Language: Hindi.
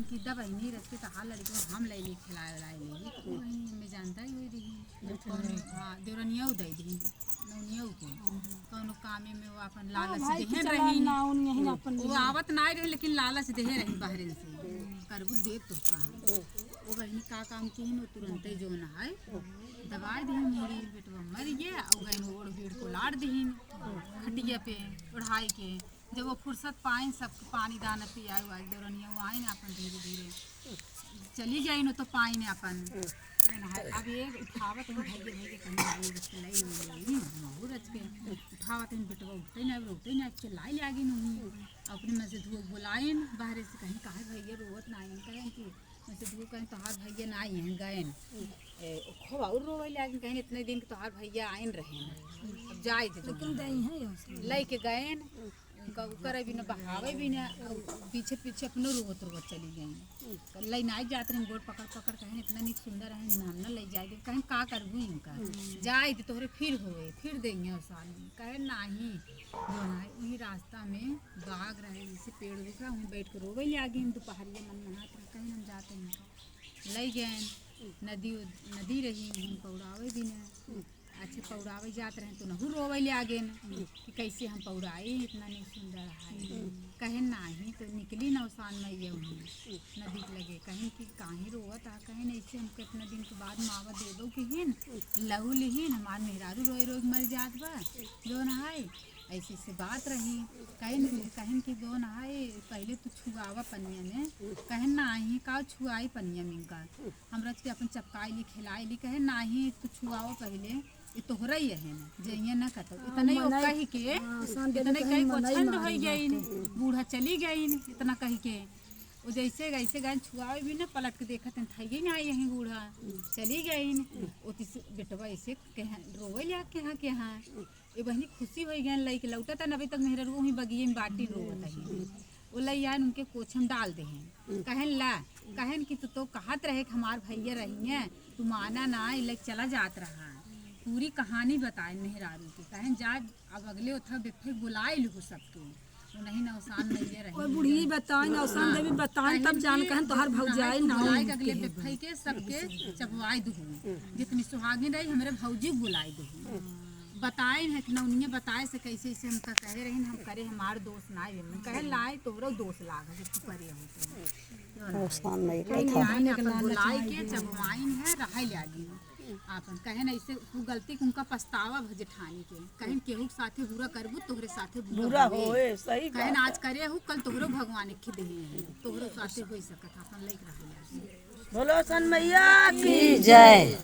कहन की दब नहीं रख के तो हाल लड़के हम ले ले खिलाए वाला ले तो वही मैं जानता ही हुई रही हां देवरनिया दे दी नौनिया के कोनो कामे में वो अपन लालच देहे रही ना उन अपन वो आवत ना रही लेकिन लालच देहे रही बाहर से करबू दे तो कहा वो बहनी का काम की न तुरंत जो ना है दवाई दी मोरी बेटवा मर गया और गए ओढ़ भीड़ को लाड़ दी खटिया पे ओढ़ाई के जब वो फुर्सत पाए सब पानी दाना पियाए हुआ देवरनिया वो आए ना अपन धीरे धीरे चली जाए न तो पाई ने अपन अब ये उठावत हम भाई के कहीं लई बहुत रच के उठावत हम बेटवा उठते ना चलाई ले आगे नहीं अपने में से धुओ बुलाए बाहर से कहीं कहा भैया रोवत ना आए कहें कि मैं से धुओ कहीं तोहार भैया ना आई हैं गए खूब और रोवे लागे कहीं इतने दिन के तोहार भैया आइन रहे अब जाए लई के गए करे भी ना बहावे भी ना पीछे पीछे अपनो रोवत रोवत चली गई लई ना जाते रहे गोड़ पकड़ पकड़ कहें इतना नीक सुंदर है नाम ना ले जाए कहें का करबू इनका जाए तो तोहरे फिर होए फिर देंगे उस साल में कहे नाही जो ना वही रास्ता में बाग रहे जैसे पेड़ दिख रहा वहीं बैठ कर रोवे ले आगे दोपहरिया मन नहाते कहीं हम जाते हैं ले गए नदी रही हम पौड़ावे भी ना अच्छे पौड़ावे जाते रहे तो नहू रोवे ले आगे न कि कैसे हम पौड़ाए इतना नहीं सुंदर है कहें नाही तो निकली नौसान में ये नदी के लगे कहें कि काहे रोवत आ कहें ऐसे हम कितना दिन के बाद मावा दे दो कि हिन लहू लिहिन हमार मेहरारू रोए रोज मर जात बा जो नहाए ऐसी से बात रही कहें कि जो नहाए पहले तो छुआवा पनिया में कहें नाही का छुआई पनिया में का हम रच के अपन चपकाई ली खिलाई ली कहें नाही तो छुआवा पहले ये तोहरा ही है ना जइया ना कतो इतना ही कही के इतना कहीं पछंद हो गई बूढ़ा चली गई इतना कही के वो जैसे गए छुआवे भी ना पलट के देखत थई गई ना यही बूढ़ा चली गई वो बेटवा ऐसे रोवे लिया के हाँ ये बहनी खुशी हो गई लई के लौटा था अभी तक मेहरा रू ही बगिए में बाटी रोवत है वो लई आन उनके कोछम डाल दे कहन कि तो कहत रहे कि हमार भैया रही है तू माना ना लग चला जात रहा पूरी कहानी बताए मेहरारू की कहें जा अब अगले उठा फिर बुलाए लू सबके वो नहीं नौसान नहीं रही कोई बुढ़ी बताए नौसान देवी बताए तब जान कहन तोहर भौजाई ना अगले बिफई के सबके चबवाई दू जितनी सुहागिन रही हमारे भौजी बुलाई दू बताए है कि नौनिया बताए से कैसे ऐसे हमका कहे रही हम करे हमार दोस्त ना कहे लाए तोरो दोस्त लाग तू करे बुलाई के चबवाइन है रहा लागी आपन कहें ऐसे तू गलती उनका पछतावा जेठानी के कहें केहू साथे बुरा करबू तोहरे साथे बुरा होए सही कहें आज करे हूँ कल तोहरो भगवान के दे तोहरो साथे हो सकत अपन लइक रहा बोलो सन मैया की जय।